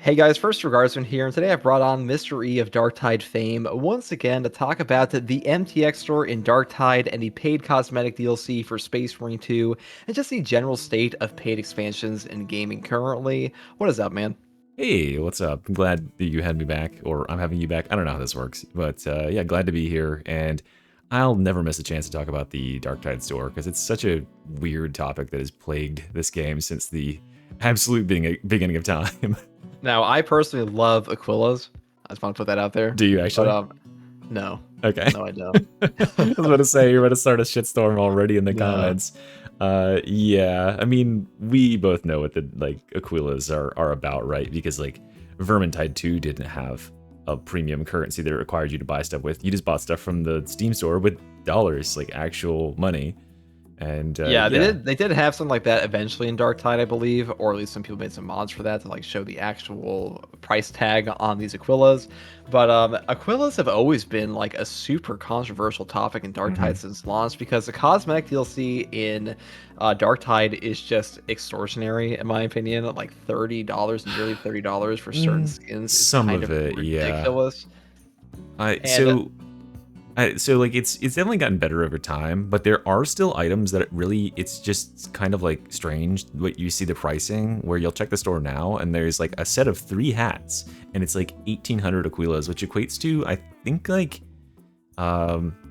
Hey guys, first for Guardsman here, and today I brought on Mr. E of Darktide fame once again to talk about the MTX store in Darktide and the paid cosmetic DLC for Space Marine 2, and just the general state of paid expansions in gaming currently. What is up, man? Hey, what's up? I'm glad that you had me back, or I'm having you back. I don't know how this works, but yeah, glad to be here. And I'll never miss a chance to talk about the Dark Tide store because it's such a weird topic that has plagued this game since the absolute beginning of time. Now, I personally love Aquilas. I just want to put that out there. Do you But, actually? no. Okay. No, I don't. I was about to say you're about to start a shitstorm already in the No. comments. Yeah, I mean, we both know what the Aquilas are about, right? Because Vermintide 2 didn't have a premium currency that it required you to buy stuff with. You just bought stuff from the Steam store with dollars, like actual money. And Yeah, they yeah, did. They did have something like that eventually in Dark Tide, I believe, or at least some people made some mods for that to like show the actual price tag on these Aquilas. But Aquilas have always been like a super controversial topic in Dark hmm Tide since launch because the cosmetic DLC in Dark Tide is just extortionary in my opinion. Like $30, nearly $30 for certain skins is some kind of of it, yeah. ridiculous. I And so so like it's definitely gotten better over time, but there are still items that it's just kind of like strange what you see the pricing where you'll check the store now and there's like a set of 3 hats and it's like 1,800 Aquilas, which equates to think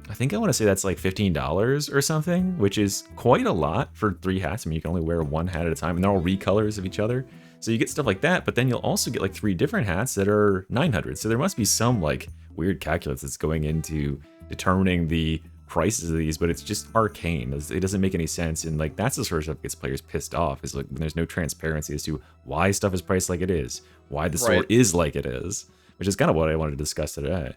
I think I want to say that's like $15 or something, which is quite a lot for 3 hats. I mean, you can only wear 1 hat at a time and they're all recolors of each other. So you get stuff like that, but then you'll also get like 3 different hats that are 900. So there must be some like weird calculus that's going into determining the prices of these, but it's just arcane. It doesn't make any sense, and like that's the sort of stuff that gets players pissed off. Is like when there's no transparency as to why stuff is priced like it is, why the store right. is like it is, which is kind of what I wanted to discuss today.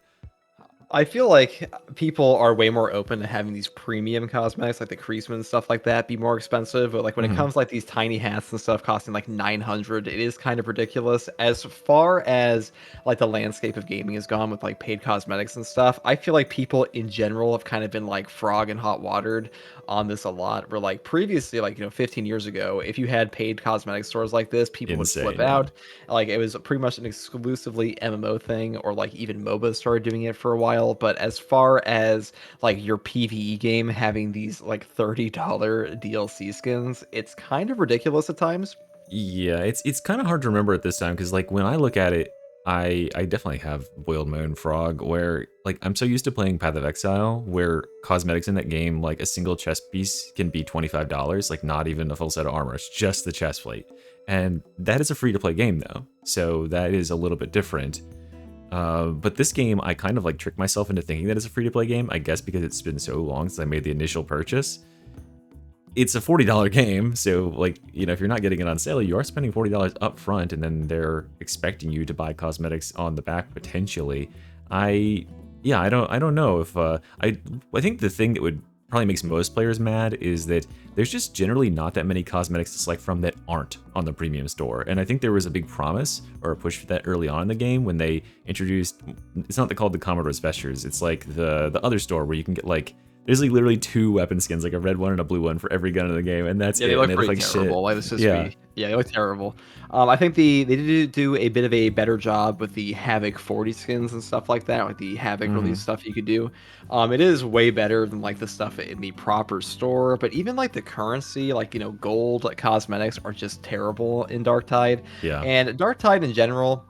I feel like people are way more open to having these premium cosmetics, like the Creaseman and stuff like that, be more expensive. But like when it hmm comes to, like these tiny hats and stuff costing like 900, it is kind of ridiculous. As far as like the landscape of gaming has gone with like paid cosmetics and stuff, I feel like people in general have kind of been like frog and hot watered on this a lot. Where like previously, like 15 years ago, if you had paid cosmetic stores like this, people would flip Insane, yeah. out. Like it was pretty much an exclusively MMO thing, or like even MOBAs started doing it for a while. But as far as like your PvE game having these like $30 DLC skins, it's kind of ridiculous at times. Yeah, it's kind of hard to remember at this time because like when I look at it, I definitely have boiled my own frog where like I'm so used to playing Path of Exile where cosmetics in that game like a single chest piece can be $25, like not even a full set of armor, it's just the chest plate. And that is a free to play game though. So that is a little bit different. But this game, I kind of like tricked myself into thinking that it's a free to play game, I guess because it's been so long since I made the initial purchase. It's a $40 game, so like, if you're not getting it on sale, you are spending $40 up front, and then they're expecting you to buy cosmetics on the back potentially. I yeah, I don't know if I think the thing that would probably makes most players mad is that there's just generally not that many cosmetics to select from that aren't on the premium store. And I think there was a big promise or a push for that early on in the game when they introduced, it's not called the Commodore's Vestures, it's like the other store where you can get like there's like literally 2 weapon skins, like a red one and a blue one for every gun in the game, and that's Yeah, they it. And look they look pretty like shit. terrible. Like, let's just Yeah. be, yeah, they look terrible. I think they did do a bit of a better job with the Havoc 40 skins and stuff like that, like the Havoc release hmm stuff you could do. It is way better than like the stuff in the proper store, but even like the currency, like gold like, cosmetics are just terrible in Dark Tide, Yeah. and Dark Tide in general.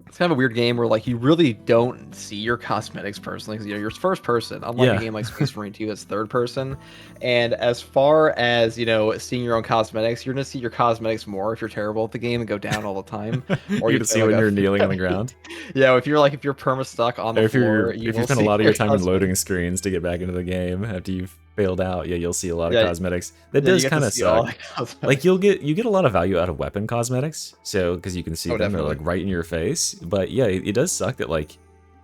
It's kind of a weird game where like you really don't see your cosmetics personally because you're first person, unlike a Yeah. game like Space Marine 2 that's third person. And as far as seeing your own cosmetics, you're gonna see your cosmetics more if you're terrible at the game and go down all the time, or You're you gonna play see like when a you're kneeling on the ground. yeah. If you're perma stuck on the Or floor, you if you will spend a see lot of your your time in cosmetics. loading screens to get back into the game after you've failed out, yeah, you'll see a lot of Yeah, cosmetics. That yeah, you does get to kind of see all suck. the Like cosmetics. you get a lot of value out of weapon cosmetics, so because you can see Oh, them, they're definitely. like right in your face. But yeah, it does suck that like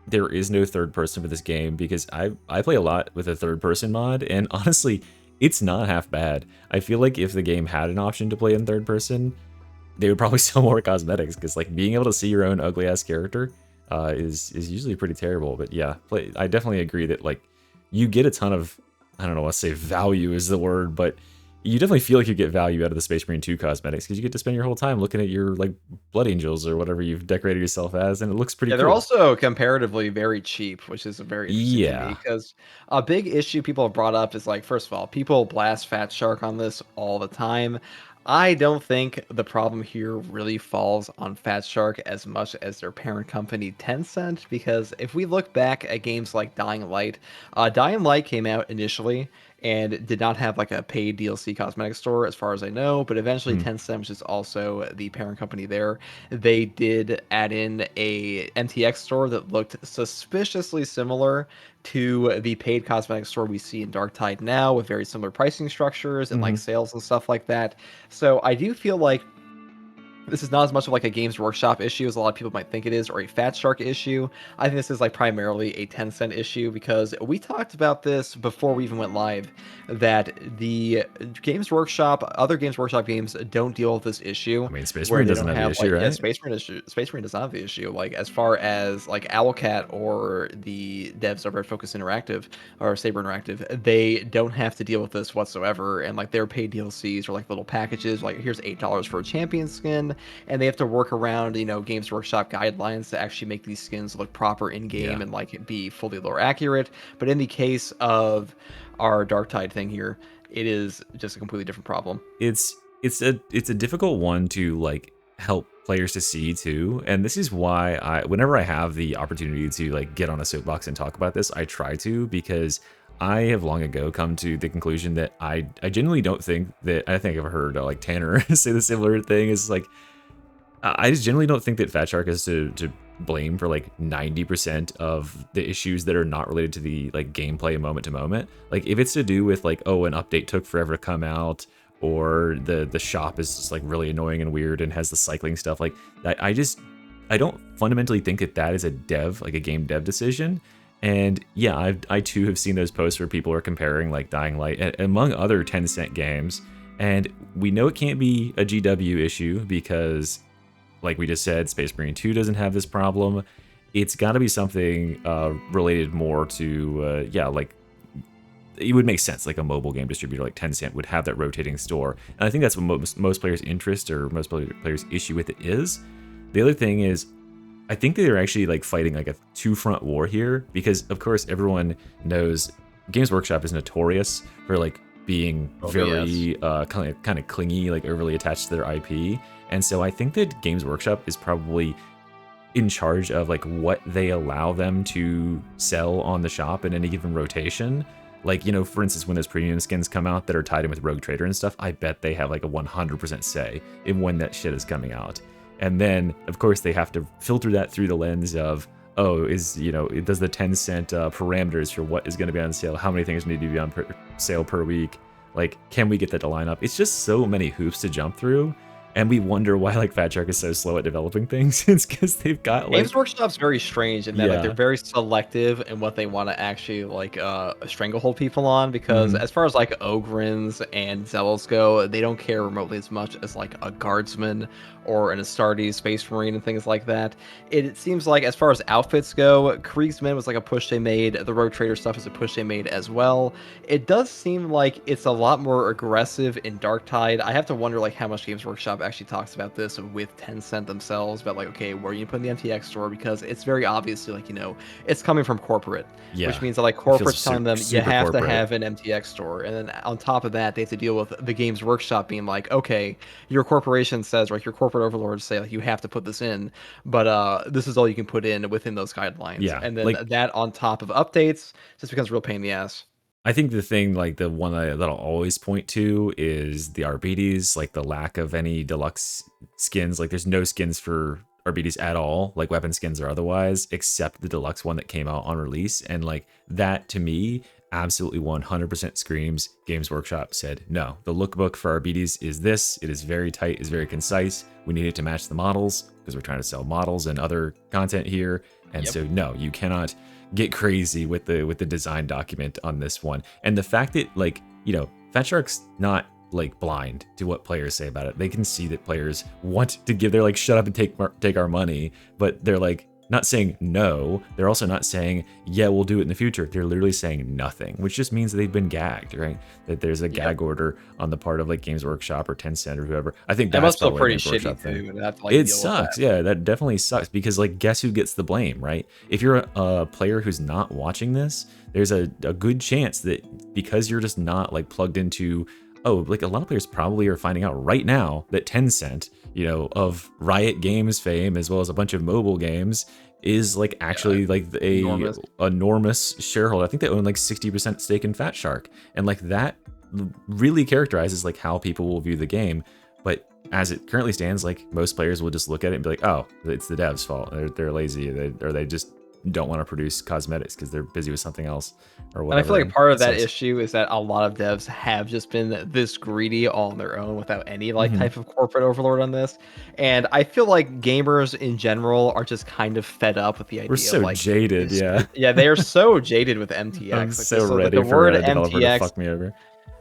there is no third person for this game because I play a lot with a third person mod, and honestly, it's not half bad. I feel like if the game had an option to play in third person, they would probably sell more cosmetics because like being able to see your own ugly ass character is usually pretty terrible. But yeah, I definitely agree that like you get a ton of, I don't know, let's say value is the word, but you definitely feel like you get value out of the Space Marine 2 cosmetics because you get to spend your whole time looking at your like blood angels or whatever you've decorated yourself as, and it looks pretty Yeah, they're cool. also comparatively very cheap, which is very interesting to me Yeah. because a big issue people have brought up is like, first of all, people blast Fat Shark on this all the time. I don't think the problem here really falls on Fat Shark as much as their parent company Tencent, because if we look back at games like Dying Light came out initially and did not have like a paid DLC cosmetic store as far as I know, but eventually Mhm. Tencent, which is also the parent company there, they did add in a MTX store that looked suspiciously similar to the paid cosmetic store we see in Darktide now, with very similar pricing structures and like Mhm. sales and stuff like that. So I do feel like this is not as much of like a Games Workshop issue as a lot of people might think it is, or a Fat Shark issue. I think this is like primarily a Tencent issue because we talked about this before we even went live, that the Games Workshop, other Games Workshop games don't deal with this issue I mean, Space where Marine they doesn't don't have the have issue, like, yeah, right? Space Marine does not have the issue. Like as far as like Owlcat or the devs over at Focus Interactive or Saber Interactive, they don't have to deal with this whatsoever. And like their paid DLCs are like little packages, like here's $8 for a champion skin, and they have to work around, Games Workshop guidelines to actually make these skins look proper in game Yeah. and like be fully lore accurate. But in the case of our Darktide thing here, it is just a completely different problem. It's a difficult one to like help players to see too, and this is why I whenever I have the opportunity to like get on a soapbox and talk about this, I try to, because I have long ago come to the conclusion that I genuinely don't think that I think I've heard like Tanner say the similar thing is like I just generally don't think that Fat Shark is to blame for like 90% of the issues that are not related to the like gameplay moment to moment. Like if it's to do with like, oh, an update took forever to come out, or the shop is just like really annoying and weird and has the cycling stuff, like I don't fundamentally think that that is a dev, like a game dev decision. And yeah, I too have seen those posts where people are comparing like Dying Light among other Tencent games, and we know it can't be a GW issue because like we just said, Space Marine 2 doesn't have this problem. It's got to be something related more to, yeah, like it would make sense. Like a mobile game distributor like Tencent would have that rotating store. And I think that's what most players' interest or most players' issue with it is. The other thing is, I think they're actually like fighting like a two-front war here because, of course, everyone knows Games Workshop is notorious for like being Oh, yes. very kind of clingy, like overly attached to their IP. And so I think that Games Workshop is probably in charge of like what they allow them to sell on the shop in any given rotation. Like, for instance, when those premium skins come out that are tied in with Rogue Trader and stuff, I bet they have like a 100% say in when that shit is coming out. And then, of course, they have to filter that through the lens of, oh, does the Tencent parameters for what is going to be on sale, how many things need to be on sale per week, like, can we get that to line up? It's just so many hoops to jump through. And we wonder why like Fat Shark is so slow at developing things. It's because they've got like, Games Workshop's very strange in that like they're yeah. very selective in what they want to actually like stranglehold people on, because Mhm. as far as like Ogrins and Zealots go, they don't care remotely as much as like a Guardsman or an Astartes Space Marine and things like that. It seems like as far as outfits go, Kriegsman was like a push they made, the Road Trader stuff is a push they made as well. It does seem like it's a lot more aggressive in Darktide. I have to wonder like how much Games Workshop actually talks about this with Tencent themselves, about like, okay, where are you putting the MTX store, because it's very obviously like, it's coming from corporate, which Yeah. means that like It feels corporate's telling them you super have to corporate. have an MTX store, and then on top of that they have to deal with the Games Workshop being like, okay, your corporation says, like your corporate overlords say like you have to put this in, but this is all you can put in within those guidelines, Yeah. and then Like that on top of updates just becomes a real pain in the ass. I think the thing, like the one that I'll always point to is the RBDs, like the lack of any deluxe skins. Like there's no skins for RBDs at all, like weapon skins or otherwise, except the deluxe one that came out on release. And like that to me, absolutely 100% screams Games Workshop said, no, the lookbook for RBDs is this. It is very tight, is very concise. We need it to match the models because we're trying to sell models and other content here. And Yep. so no, you cannot get crazy with the design document on this one. And the fact that like, Fat Shark's not like blind to what players say about it. They can see that players want to give their like shut up and take our money, but they're like not saying no. They're also not saying, yeah, we'll do it in the future. They're literally saying nothing, which just means they've been gagged, right? That there's a Yep. gag order on the part of like Games Workshop or Tencent or whoever. I think It that's must feel probably a pretty Games Workshop shitty thing. too to have to, like, It deal with that. sucks. Yeah, that definitely sucks because like guess who gets the blame, right? If you're a player who's not watching this, there's a good chance that because you're just not like plugged into, oh, like a lot of players probably are finding out right now that Tencent, of Riot Games fame as well as a bunch of mobile games, is like Yeah, actually like a enormous. enormous shareholder. I think they own like 60% stake in Fat Shark, and like that really characterizes like how people will view the game. But as it currently stands, like most players will just look at it and be like, oh, it's the devs' fault. They're lazy, or they just don't want to produce cosmetics because they're busy with something else or And I feel whatever. like And part of it that sucks. issue is that a lot of devs have just been this greedy all on their own without any like Hmm. type of corporate overlord on this. And I feel like gamers in general are just kind of fed up with the We're idea of so like jaded, yeah. yeah, they are so jaded with I'm MTX. Like so this, so like the ready for word a developer to MTX, fuck me over.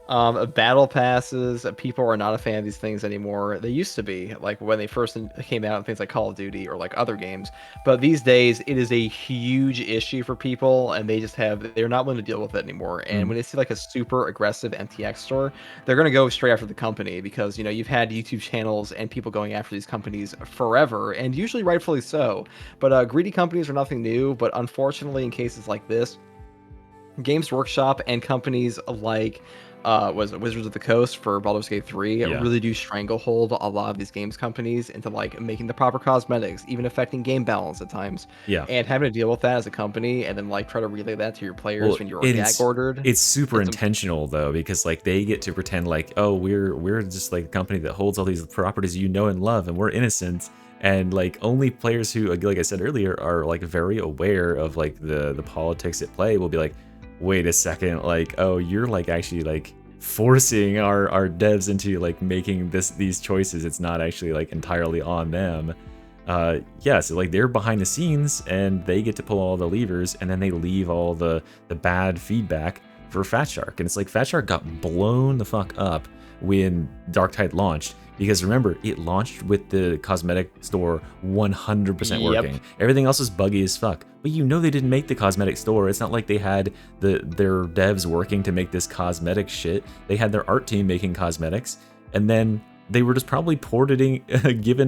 battle passes, people are not a fan of these things anymore. They used to be, like when they first came out in things like Call of Duty or like other games. But these days, it is a huge issue for people, and they're not willing to deal with it anymore. And Mm. when they see like a super aggressive MTX store, they're gonna go straight after the company because you've had YouTube channels and people going after these companies forever, and usually rightfully so. But greedy companies are nothing new. But unfortunately, in cases like this, Games Workshop and companies like was it Wizards of the Coast for Baldur's Gate 3 Yeah. really do stranglehold a lot of these games companies into like making the proper cosmetics, even affecting game balance at times, Yeah. and having to deal with that as a company and then like try to relay that to your players Well, when you're gag it's ordered. it's super It's intentional though, because like they get to pretend like, oh, we're just like a company that holds all these properties you know and love, and we're innocent. And like only players who, like I said earlier, are like very aware of like the politics at play will be like, wait a second, like, oh, you're like actually like forcing our devs into like making these choices. It's not actually like entirely on them. Yeah, so like they're behind the scenes and they get to pull all the levers, and then they leave all the bad feedback for Fat Shark. And it's like Fat Shark got blown the fuck up when Dark Tide launched, because remember, it launched with the cosmetic store 100% Yep. working. Everything else is buggy as fuck. But they didn't make the cosmetic store. It's not like they had their devs working to make this cosmetic shit. They had their art team making cosmetics, and then they were just probably porting, given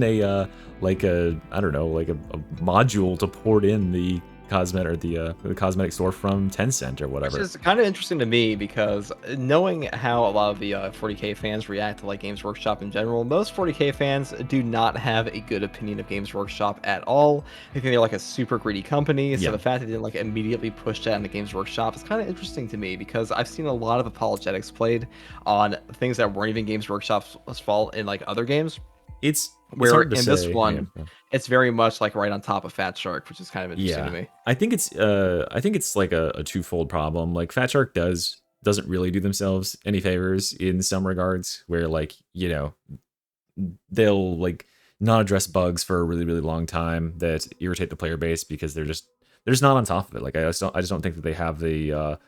like a, I don't know, like a module to port in the cosmetic, or the cosmetic store from Tencent or Which whatever. is kind of interesting to me because knowing how a lot of the 40K fans react to like Games Workshop in general, most 40K fans do not have a good opinion of Games Workshop at all. They think they're like a super greedy company. So Yeah. the fact that they didn't like immediately push that into Games Workshop is kind of interesting to me because I've seen a lot of apologetics played on things that weren't even Games Workshop's fault in like other games. It's Where hard to in this say. Yeah. one, it's very much like right on top of Fat Shark, which is kind of interesting to Yeah, me. I think it's like a twofold problem. Like Fat Shark doesn't really do themselves any favors in some regards, where like they'll like not address bugs for a really really long time that irritate the player base because they're just not on top of it. Like I just don't think that they have the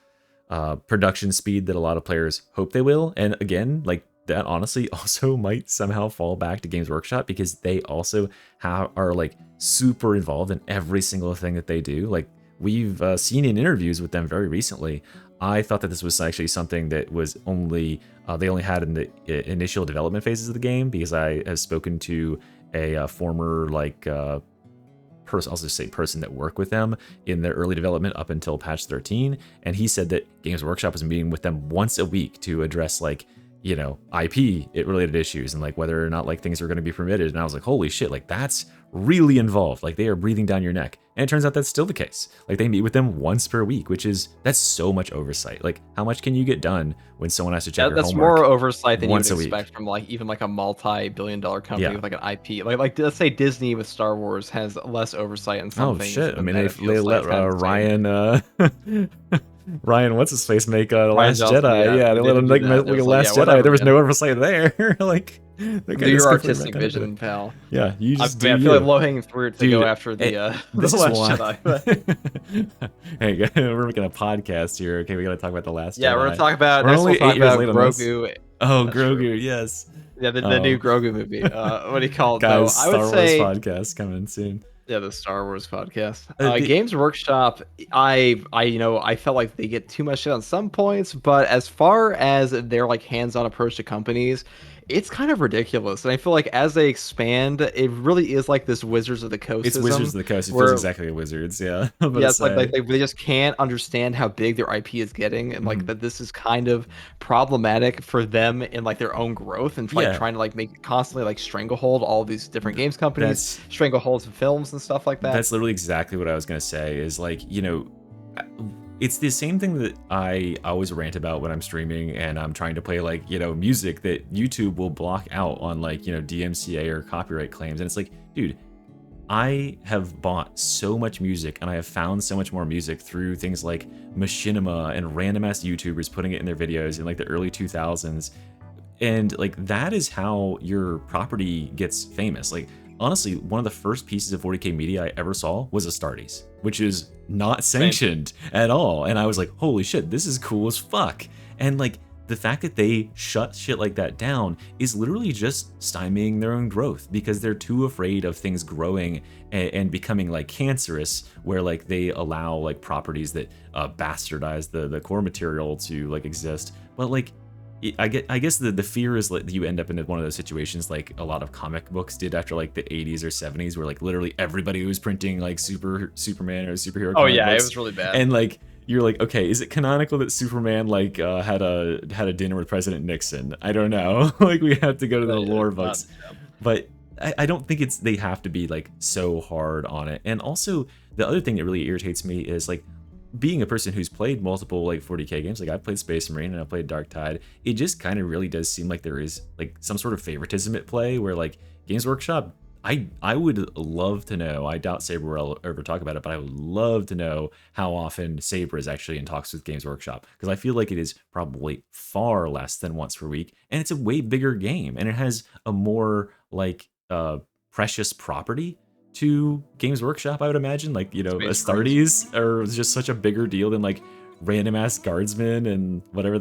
production speed that a lot of players hope they will. And again, like that honestly also might somehow fall back to Games Workshop, because they also are like super involved in every single thing that they do. Like we've seen in interviews with them very recently. I thought that this was actually something that was only they only had in the initial development phases of the game, because I have spoken to a former like I'll just say person that worked with them in their early development up until patch 13, and he said that Games Workshop was meeting with them once a week to address like IP related issues, and like whether or not like things are going to be permitted. And I was like, holy shit, like that's really involved. Like they are breathing down your neck. And it turns out that's still the case. Like they meet with them once per week, that's so much oversight. Like how much can you get done when someone has to check Yeah, your that's more homework oversight than you would once a week? expect from like even like a multi-billion-dollar company Yeah. with like an IP. Like let's say Disney with Star Wars has less oversight in some Oh things shit. I than mean, that. It they feels like let it's kind of insane. Ryan Ryan, what's his face, make The Ryan Last Johnson, Jedi? yeah, Yeah, they they let did him do make that. It The was like, yeah, Last Jedi. whatever, There was no man. oversight there. Like the guy Do just your completely artistic ran into it. vision, pal. Yeah, you I just do mean, I feel like you, low-hanging fruit to go dude. after the the This is Last why. Jedi. Hey, we're making a podcast here. Okay, we gotta talk about The Last Yeah, we're gonna Jedi. talk about We're next. We'll only talk 8 years about late on this. Grogu. Oh, That's true. Grogu, yes. Yeah, the new Oh, Grogu movie. What do you call it though? guys, I would Star Wars say podcast coming soon. yeah, the Star Wars podcast. The Games Workshop, I felt like they get too much shit on some points, but as far as their like hands-on approach to companies, it's kind of ridiculous. And I feel like as they expand, it really is like this Wizards of the It's Wizards Coastism, of the Coast. It feels where exactly like Wizards. Yeah, I'm about to yeah, it's like say. they just can't understand how big their IP is getting, and like Mhm. that this is kind of problematic for them in like their own growth, and like Yeah, trying to like make it constantly like stranglehold all these different games companies, that's strangleholds of films and stuff like that. that's literally exactly what I was gonna say. Is like, uh, it's the same thing that I always rant about when I'm streaming and I'm trying to play like music that YouTube will block out on like DMCA or copyright claims, and it's like, dude, I have bought so much music and I have found so much more music through things like machinima and random ass YouTubers putting it in their videos in like the early 2000s. And like that is how your property gets famous. Like honestly, one of the first pieces of 40K media I ever saw was Astartes, which is not Same. sanctioned at all. And I was like, holy shit, this is cool as fuck. And like the fact that they shut shit like that down is literally just stymieing their own growth because they're too afraid of things growing and becoming like cancerous, where like they allow like properties that bastardize the core material to like exist. But like I guess the fear is that you end up in one of those situations like a lot of comic books did after like the 80s or 70s, where like literally everybody was printing like Superman or superhero Oh comic yeah, it books, was really bad. and like you're like, okay, is it canonical that Superman like had a dinner with President Nixon? I don't know. Like we have to go to the lore Not books, but I don't think they have to be like so hard on it. And also the other thing that really irritates me is like being a person who's played multiple like 40K games, like I've played Space Marine and I've played Dark Tide, it just kind of really does seem like there is like some sort of favoritism at play where like Games Workshop, I would love to know, I doubt Saber will ever talk about it, but I would love to know how often Saber is actually in talks with Games Workshop, because I feel like it is probably far less than once per week, and it's a way bigger game and it has a more like precious property to Games Workshop, I would imagine. Like, Space Marines. Astartes are just such a bigger deal than like random ass Guardsmen and whatever I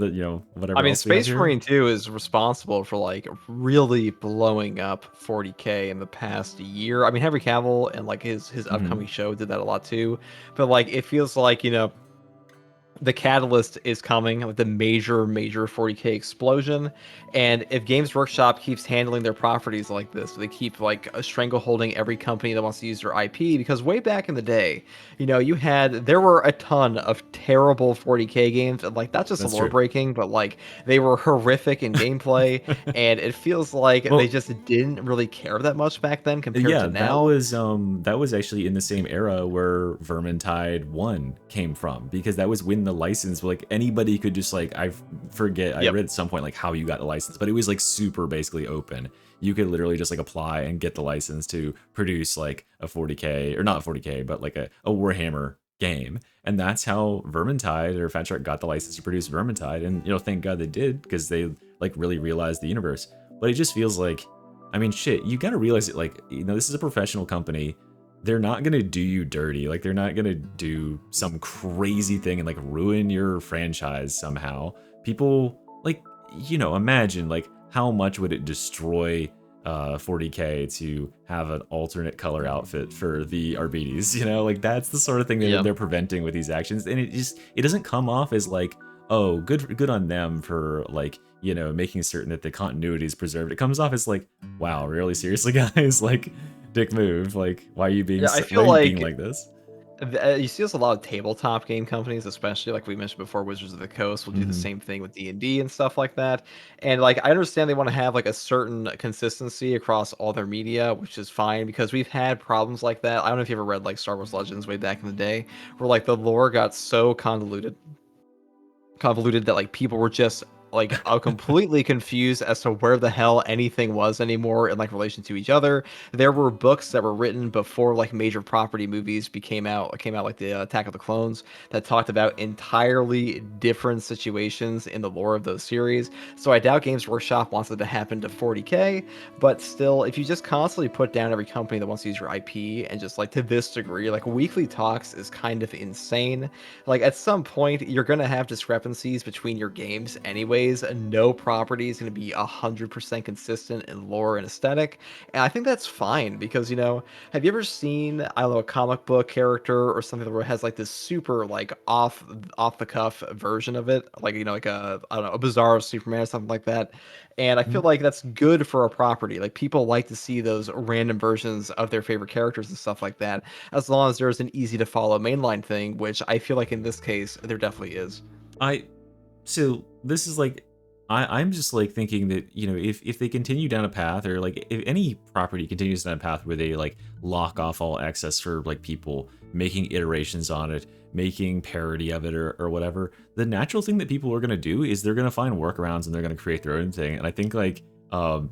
whatever mean, else we have Space here. Marine 2 is responsible for like really blowing up 40K in the past year. I mean, Henry Cavill and like his Hmm. upcoming show did that a lot too. But like it feels like, the catalyst is coming with the major 40K explosion, and if Games Workshop keeps handling their properties like this, they keep like strangleholding every company that wants to use their IP, because way back in the day, there were a ton of terrible 40K games, and like not just That's lore true. breaking, but like they were horrific in gameplay, and it feels like they Well, just didn't really care that much back then compared yeah, to now. that was actually in the same era where Vermintide 1 came from, because that was when the license, like anybody could just like, I forget, I Yep. read at some point like how you got the license, but it was like super basically open. You could literally just like apply and get the license to produce like a 40K, or not 40K, but like a Warhammer game. And that's how Vermintide or Fat Shark got the license to produce Vermintide. And thank God they did, because they like really realized the universe. But it just feels like, I mean, shit, you gotta realize that, like, this is a professional company. They're not gonna do you dirty. Like, they're not gonna do some crazy thing and, like, ruin your franchise somehow. People, like, imagine, like, how much would it destroy 40K to have an alternate color outfit for the Arbites? Like, that's the sort of thing that Yeah. they're preventing with these actions. And it doesn't come off as, like, oh, good on them for, like, making certain that the continuity is preserved. It comes off as like, wow, really seriously, guys, like, dick move. Like, Yeah, I why feel are you being like like this? You see this a lot of tabletop game companies, especially like we mentioned before. Wizards of the Coast will do the Hmm. same thing with D&D and stuff like that. And like I understand they want to have like a certain consistency across all their media, which is fine because we've had problems like that. I don't know if you ever read like Star Wars Legends way back in the day, where like the lore got so convoluted that like people were just like completely confused as to where the hell anything was anymore in like relation to each other. There were books that were written before like major property movies came out like the Attack of the Clones, that talked about entirely different situations in the lore of those series. So I doubt Games Workshop wants it to happen to 40K, but still, if you just constantly put down every company that wants to use your IP, and just like to this degree, like weekly talks is kind of insane. Like at some point, you're gonna have discrepancies between your games anyways, ways, no property is going to be 100% consistent in lore and aesthetic. And I think that's fine because, have you ever seen, I don't know, a comic book character or something where it has like this super like off the cuff version of it, like like a, I don't know, a bizarre Superman or something like that. And I feel Mhm. like that's good for a property. Like people like to see those random versions of their favorite characters and stuff like that, as long as there's an easy to follow mainline thing, which I feel like in this case there definitely is. I So this is like I'm just like thinking that, if they continue down a path, or like if any property continues down a path where they like lock off all access for like people making iterations on it, making parody of it, or whatever, the natural thing that people are going to do is they're going to find workarounds and they're going to create their own thing. And I think like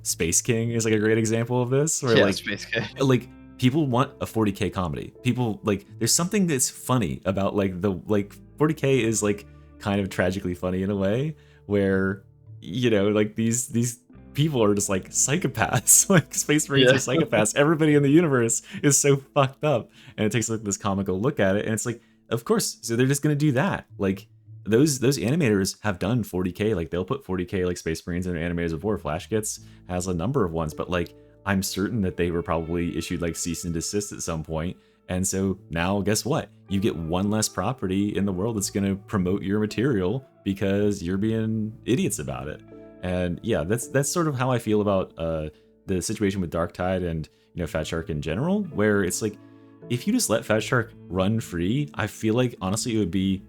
Space King is like a great example of this, where Yeah, Space Case. like people want a 40k comedy. People like, there's something that's funny about like the like 40k is like kind of tragically funny in a way, where like these people are just like psychopaths. Like Space Marines are Yeah. psychopaths. Everybody in the universe is so fucked up, and it takes like this comical look at it, and it's like, of course, so they're just gonna do that. Like those animators have done 40k. Like they'll put 40k like Space Marines in their animators before. Flash Gets has a number of ones, but like I'm certain that they were probably issued like cease and desist at some point. And so now, guess what? You get one less property in the world that's going to promote your material because you're being idiots about it. And yeah, that's sort of how I feel about the situation with Dark Tide and Fat Shark in general, where it's like, if you just let Fat Shark run free, I feel like honestly it would be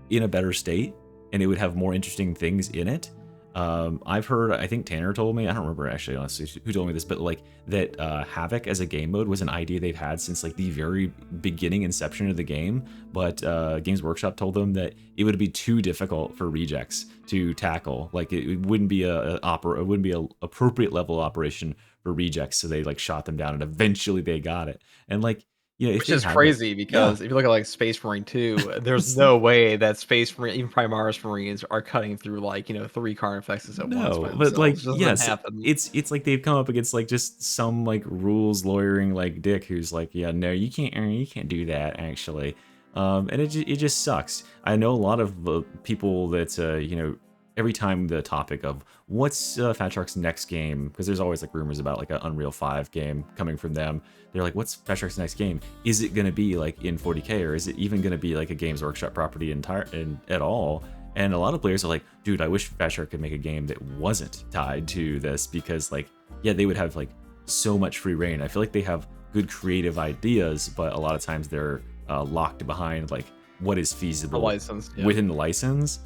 in a better state and it would have more interesting things in it. I've heard, I think Tanner told me, I don't remember actually honestly who told me this, but like that Havoc as a game mode was an idea they've had since like the very beginning inception of the game. But Games Workshop told them that it would be too difficult for rejects to tackle. Like it wouldn't be it wouldn't be a appropriate level of operation for rejects. So they like shot them down and eventually they got it. And like, if Which they is have it, crazy yeah. because if you look at like Space Marine 2, there's no way that Space Marine, even Primaris Marines, are cutting through like, three Carnifexes at once by No, but like, themselves. It just doesn't yes, happen. it's like they've come up against like just some like rules lawyering like dick who's like, yeah, no, you can't do that actually, and it just sucks. I know a lot of people that every time the topic of what's Fat Shark's next game, because there's always like rumors about like an Unreal 5 game coming from them. They're like, what's Fat Shark's next game? Is it gonna be like in 40k, or is it even gonna be like a Games Workshop property at all? And a lot of players are like, dude, I wish Fat Shark could make a game that wasn't tied to this, because like, yeah, they would have like so much free reign. I feel like they have good creative ideas, but a lot of times they're locked behind like what is A feasible license, yeah. within the license.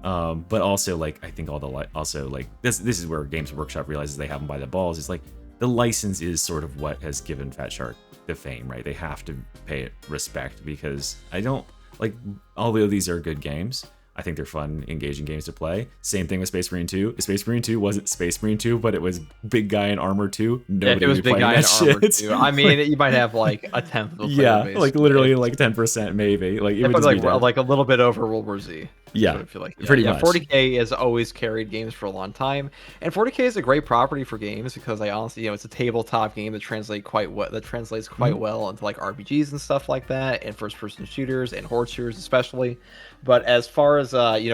But also like, I think also like this is where Games Workshop realizes they have them by the balls. It's like the license is sort of what has given Fat Shark the fame, right? They have to pay it respect, because I don't like, although these are good games, I think they're fun, engaging games to play. Same thing with Space Marine 2. Space Marine 2 wasn't Space Marine 2, but it was big guy in armor 2. Yeah, if Nobody it would was be big playing guy in that armor shit. too. I mean, you might have like a tenth of the player Yeah, base. like literally like 10% maybe. Like it If would just be dead. like a little bit over World War Z. Is what Yeah, I feel like. Yeah, pretty yeah. much. 40k has always carried games for a long time, and 40k is a great property for games because I honestly, it's a tabletop game that translates quite Mhm. well into like RPGs and stuff like that, and first-person shooters and horde shooters especially. But as far as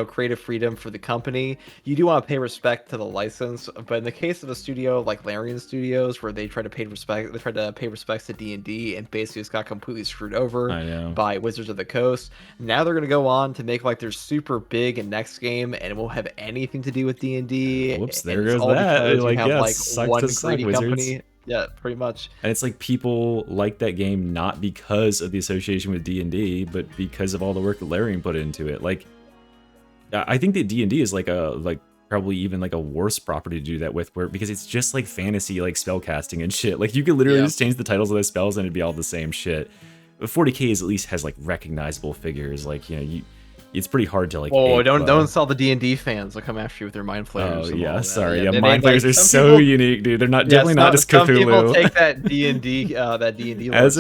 creative freedom for the company, you do want to pay respect to the license. But in the case of a studio like Larian Studios, where they tried to pay respects to D&D and basically just got completely screwed over I know. by Wizards of the Coast. Now they're gonna go on to make like their super big and next game, and it won't have anything to do with D&D, Whoops, and there it's goes all that. because you Like, have yeah, like sucks one to suck, greedy Wizards. company. Yeah, pretty much. And it's like people like that game not because of the association with D&D, but because of all the work that Larian put into it. Like, I think that D&D is like probably even like a worse property to do that with, where because it's just like fantasy, like spell casting and shit. Like you could literally Yeah. just change the titles of those spells and it'd be all the same shit. But 40k is at least has like recognizable figures. Like, it's pretty hard to like. Oh, ape, don't sell the D&D fans. They'll come after you with their mind Oh flayers and all yeah, that. sorry. Yeah, Yeah, they mind players like are some so people. unique, dude. They're not Yeah, definitely not just some people Cthulhu. take that D&D lore seriously. As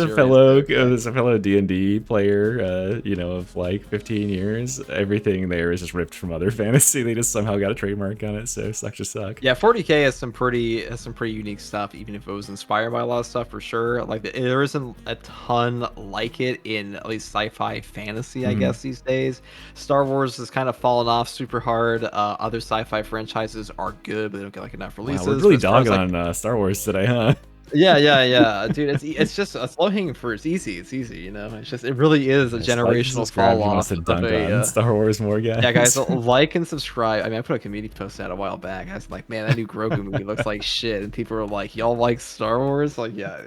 a fellow D&D player, of like 15 years, everything there is just ripped from other fantasy. They just somehow got a trademark on it, so sucks to suck. Yeah, 40k has some pretty unique stuff, even if it was inspired by a lot of stuff for sure. Like there isn't a ton like it in at least sci-fi fantasy, I Mhm. guess, these days. Star Wars has kind of fallen off super hard. Other sci-fi franchises are good, but they don't get like enough Wow, we're releases. But really as far as dogging like on Star Wars today, huh? yeah, dude, it's just a low hanging fruit. It's easy, you know. It's just it really is a Guys, like and generational subscribe if fall you want us to off of dunk a on Star Wars more, yeah, guys, guys. like and subscribe. I mean, I put a community post out a while back. I was like, man, that new Grogu movie looks like shit, and people were like, y'all like Star Wars? Like, yeah,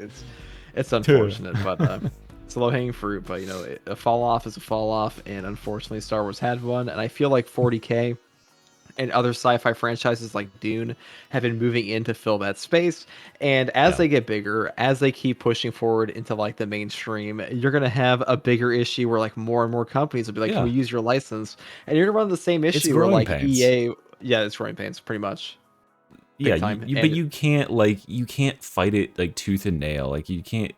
it's unfortunate, but it's a low hanging fruit. But you know, a fall off is a fall off, and unfortunately, Star Wars had one. And I feel like 40K and other sci-fi franchises like Dune have been moving in to fill that space. And as Yeah. they get bigger, as they keep pushing forward into like the mainstream, you're gonna have a bigger issue where like more and more companies will be like, "Can we Yeah. use your license?" And you're gonna run the same It's issue where growing like pains. EA, yeah, it's growing pains pretty much, Yeah, big time. but And you can't fight it like tooth and nail. Like you can't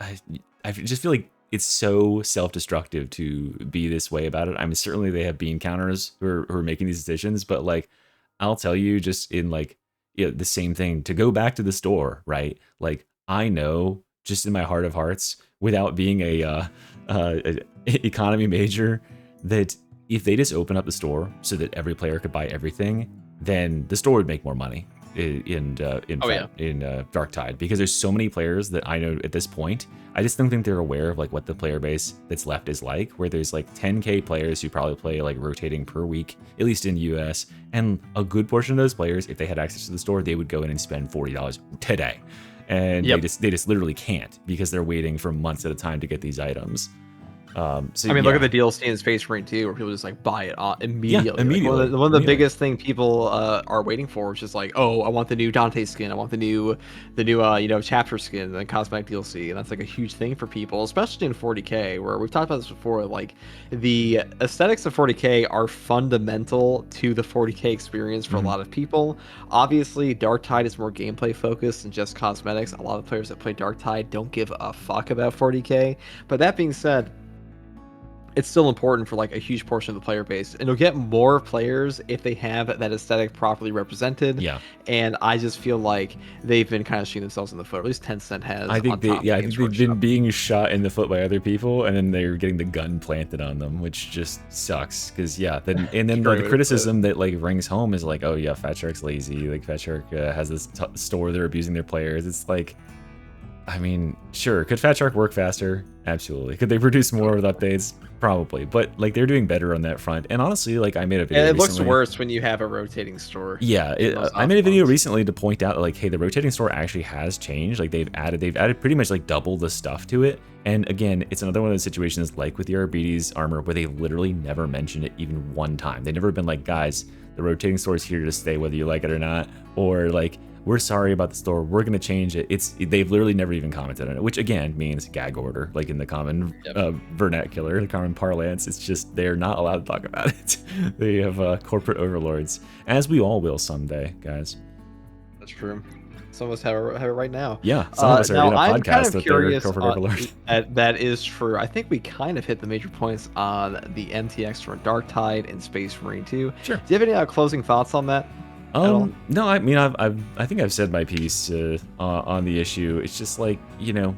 I, I just feel like it's so self-destructive to be this way about it. I mean, certainly they have bean counters who are making these decisions, but like, I'll tell you, just in like, yeah, the same thing. To go back to the store, right? Like, I know, just in my heart of hearts, without being a economy major, that if they just open up the store so that every player could buy everything, then the store would make more money oh yeah, in Dark Tide, because there's so many players that I know at this point. I just don't think they're aware of like what the player base that's left is like, where there's like 10K players who probably play like rotating per week, at least in US, and a good portion of those players, if they had access to the store, they would go in and spend $40 today, and yep. they just literally can't because they're waiting for months at a time to get these items. So I mean, look at yeah, the DLC in Space Marine 2, where people just like buy it yeah, immediately. Like immediately, one of the immediately. biggest thing people are waiting for is just like, oh, I want the new Dante skin, I want the new you know, chapter skin and cosmetic DLC, and that's like a huge thing for people, especially in 40K, where we've talked about this before. Like the aesthetics of 40K are fundamental to the 40K experience for a Mhm. lot of people. Obviously, Dark Tide is more gameplay focused than just cosmetics. A lot of players that play Dark Tide don't give a fuck about 40K. But that being said, it's still important for like a huge portion of the player base, and you'll get more players if they have that aesthetic properly represented. Yeah. And I just feel like they've been kind of shooting themselves in the foot, or at least Tencent has, I on think top of I think Games they've been Workshop. being shot in the foot by other people, and then they're getting the gun planted on them, which just sucks. Because yeah, then like Great the way to put it. criticism that like rings home is like, oh yeah, Fat Shark's lazy. Like Fat Shark has this store they're abusing their players. It's like, I mean, sure, could Fat Shark work faster? Absolutely. Could they produce more with updates? Probably. But like they're doing better on that front. And honestly, like I made a And video it looks recently. worse when you have a rotating store Yeah, in most I made a video ones. recently to point out like, hey, the rotating store actually has changed. Like they've added pretty much like double the stuff to it. And again, it's another one of those situations like with the Arbites armor where they literally never mentioned it even one time. They've never been like, guys, the rotating store is here to stay whether you like it or not, or like, we're sorry about the store, we're gonna change it. They've literally never even commented on it, which again means gag order, like in the common Yep, vernacular, the common parlance. It's just they're not allowed to talk about it. They have corporate overlords, as we all will someday, guys. that's true. Some of us have it right now. Yeah, some of us are Now in a I'm kind podcast of with their curious. corporate overlord. That is true. I think we kind of hit the major points on the MTX for Dark Tide and Space Marine 2. Do Sure. you have any closing thoughts on that at all? No, I mean, I think I've said my piece on the issue. It's just like, you know,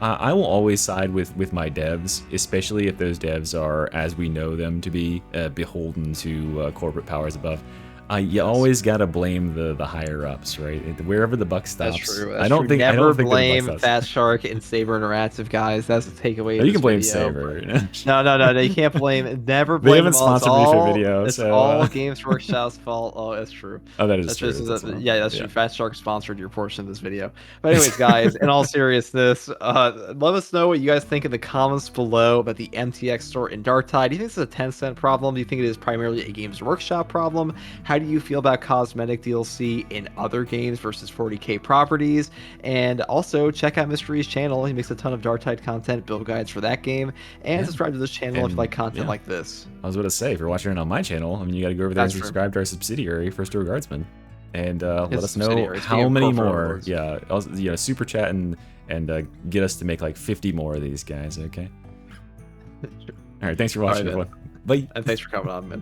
I will always side with my devs, especially if those devs are, as we know them to be, beholden to corporate powers above. You Yes. always gotta blame the higher ups, right? Wherever the buck That's stops. true. I That's don't true. think I Never don't think that the buck blame stops. Fat Shark and Saber Interactive, guys. That's the takeaway Oh, of you this can blame video. Saber. No. You can't blame. Never They blame haven't them all. sponsored me for video, It's so all Games Workshop's fault. Oh, that's true. oh, that is That's true. just That's all. yeah, that's Yeah. true. Fat Shark sponsored your portion of this video. But anyways, guys, in all seriousness, let us know what you guys think in the comments below about the MTX store in Dark Tide. Do you think this is a Tencent problem? Do you think it is primarily a Games Workshop problem? How do you feel about cosmetic DLC in other games versus 40K properties? And also check out Mystery's channel. He makes a ton of Dark Tide content, build guides for that game, and Yeah. subscribe to this channel if you And like content yeah. like this. I was about to say, if you're watching it on my channel, I mean, you got to go over there and That's true. subscribe to our subsidiary, First Door Guardsman, and let His us know subsidiary. Speaking how of many corporate more. overlords. Yeah, also, super chat and get us to make like 50 more of these guys. Okay. All right. Thanks for All watching, right, man. everyone. Bye. And thanks for coming on, man.